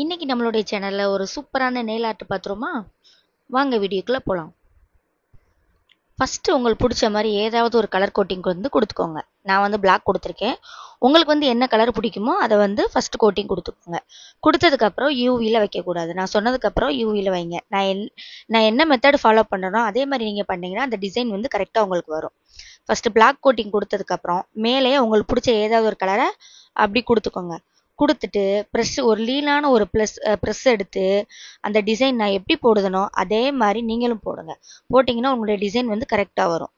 இன்னைக்கு நம்மளுடைய சேனல்ல ஒரு சூப்பரான நெயில் ஆர்ட் பார்த்துருமா? வாங்க வீடியோக்குள்ள போலாம். ஃபர்ஸ்ட் உங்களுக்கு பிடிச்ச மாதிரி ஏதாவது ஒரு கலர் கோட்டிங் வந்து கொடுத்துக்கோங்க. நான் வந்து பிளாக் கொடுத்துருக்கேன். உங்களுக்கு வந்து என்ன கலர் பிடிக்குமோ அதை வந்து ஃபர்ஸ்ட் கோட்டிங் கொடுத்துக்கோங்க. கொடுத்ததுக்கப்புறம் யூவியில் வைக்கக்கூடாது. நான் சொன்னதுக்கப்புறம் யூவியில் வைங்க. நான் என்ன மெத்தட் ஃபாலோ பண்ணுறனோ அதே மாதிரி நீங்கள் பண்ணீங்கன்னா அந்த டிசைன் வந்து கரெக்டாக உங்களுக்கு வரும். ஃபர்ஸ்ட் பிளாக் கோட்டிங் கொடுத்ததுக்கப்புறம் மேலே உங்களுக்கு பிடிச்ச ஏதாவது ஒரு கலரை அப்படி கொடுத்துக்கோங்க. கொடுத்துட்டு ஒரு லீனான ஒரு ப்ரெஸ் எடுத்து அந்த டிசைன் நான் எப்படி போடுதனோ அதே மாதிரி நீங்களும் போடுங்க. போட்டிங்கன்னா உங்களுடைய டிசைன் வந்து கரெக்டாக வரும்.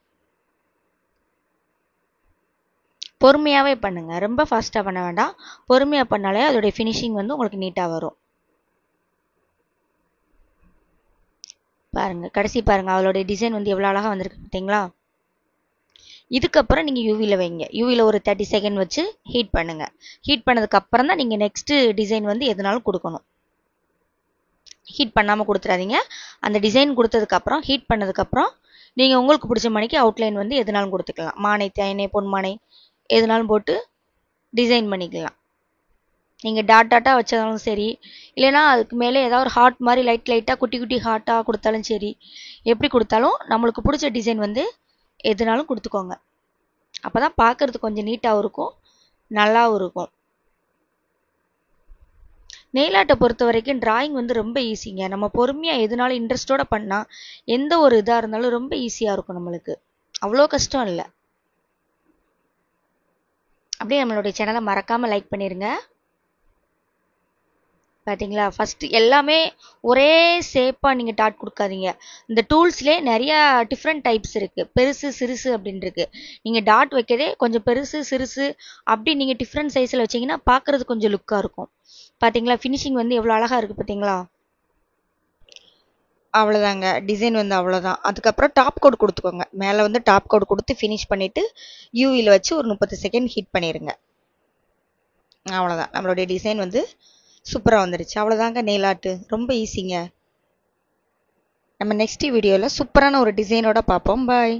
பொறுமையாகவே பண்ணுங்க, ரொம்ப ஃபாஸ்ட்டாக பண்ண வேண்டாம். பொறுமையாக பண்ணாலே அதோடைய ஃபினிஷிங் வந்து உங்களுக்கு நீட்டாக வரும். பாருங்க, கடைசி பாருங்க, அவளுடைய டிசைன் வந்து எவ்வளோ அழகாக வந்திருக்கு பார்த்தீங்களா? இதுக்கப்புறம் நீங்கள் யூவியில் வைங்க. யூவியில் ஒரு 30 செகண்ட் வச்சு ஹீட் பண்ணுங்க. ஹீட் பண்ணதுக்கு அப்புறம் தான் நீங்கள் நெக்ஸ்ட் டிசைன் வந்து எதுனாலும் கொடுக்கணும். ஹீட் பண்ணாமல் கொடுத்துறாதீங்க. அந்த டிசைன் கொடுத்ததுக்கப்புறம் ஹீட் பண்ணதுக்கப்புறம் நீங்கள் உங்களுக்கு பிடிச்ச மணிக்கு அவுட்லைன் வந்து எதுனாலும் கொடுத்துக்கலாம். மானை, தேனை, பொன்மானை எதுனாலும் போட்டு டிசைன் பண்ணிக்கலாம். நீங்கள் டாட்டாக வச்சதாலும் சரி, இல்லைனா அதுக்கு மேலே ஏதாவது ஒரு ஹார்ட் மாதிரி லைட்டாக குட்டி குட்டி ஹார்ட்டாக கொடுத்தாலும் சரி, எப்படி கொடுத்தாலும் நம்மளுக்கு பிடிச்ச டிசைன் வந்து எதுனாலும் கொடுத்துக்கோங்க. அப்போ தான் பார்க்கறதுக்கு கொஞ்சம் நீட்டாகவும் இருக்கும், நல்லாவும் இருக்கும். நெயில் ஆர்ட்டை பொறுத்த வரைக்கும் டிராயிங் வந்து ரொம்ப ஈஸிங்க. நம்ம பொறுமையாக எதுனாலும் இன்ட்ரெஸ்டோட பண்ணால் எந்த ஒரு இதாக இருந்தாலும் ரொம்ப ஈஸியாக இருக்கும். நம்மளுக்கு அவ்வளோ கஷ்டம் இல்லை. அப்படியே நம்மளுடைய சேனலை மறக்காமல் லைக் பண்ணிடுங்க. பார்த்தீங்களா, ஃபஸ்ட்டு எல்லாமே ஒரே ஷேப்பாக நீங்கள் டாட் கொடுக்காதீங்க. இந்த டூல்ஸ்லேயே நிறையா டிஃப்ரெண்ட் டைப்ஸ் இருக்குது. பெருசு சிறுசு அப்படின்னு இருக்குது. நீங்கள் டாட் வைக்கதே கொஞ்சம் பெருசு சிறுசு அப்படி நீங்கள் டிஃப்ரெண்ட் சைஸில் வச்சிங்கன்னா பார்க்குறது கொஞ்சம் லுக்காக இருக்கும். பார்த்தீங்களா, ஃபினிஷிங் வந்து எவ்வளோ அழகாக இருக்குது பார்த்தீங்களா? அவ்வளோதாங்க, டிசைன் வந்து அவ்வளோதான். அதுக்கப்புறம் டாப் கோட் கொடுத்துக்கோங்க. மேலே வந்து டாப் கோட் கொடுத்து ஃபினிஷ் பண்ணிவிட்டு யூவியில் வச்சு ஒரு 30 செகண்ட் ஹீட் பண்ணிடுங்க. அவ்வளோதான், நம்மளுடைய டிசைன் வந்து சூப்பராக வந்துடுச்சு. அவ்வளோதாங்க நெயில் ஆர்ட், ரொம்ப ஈஸிங்க. நம்ம நெக்ஸ்ட் வீடியோவில் சூப்பரான ஒரு டிசைனோட பார்ப்போம். பாய்.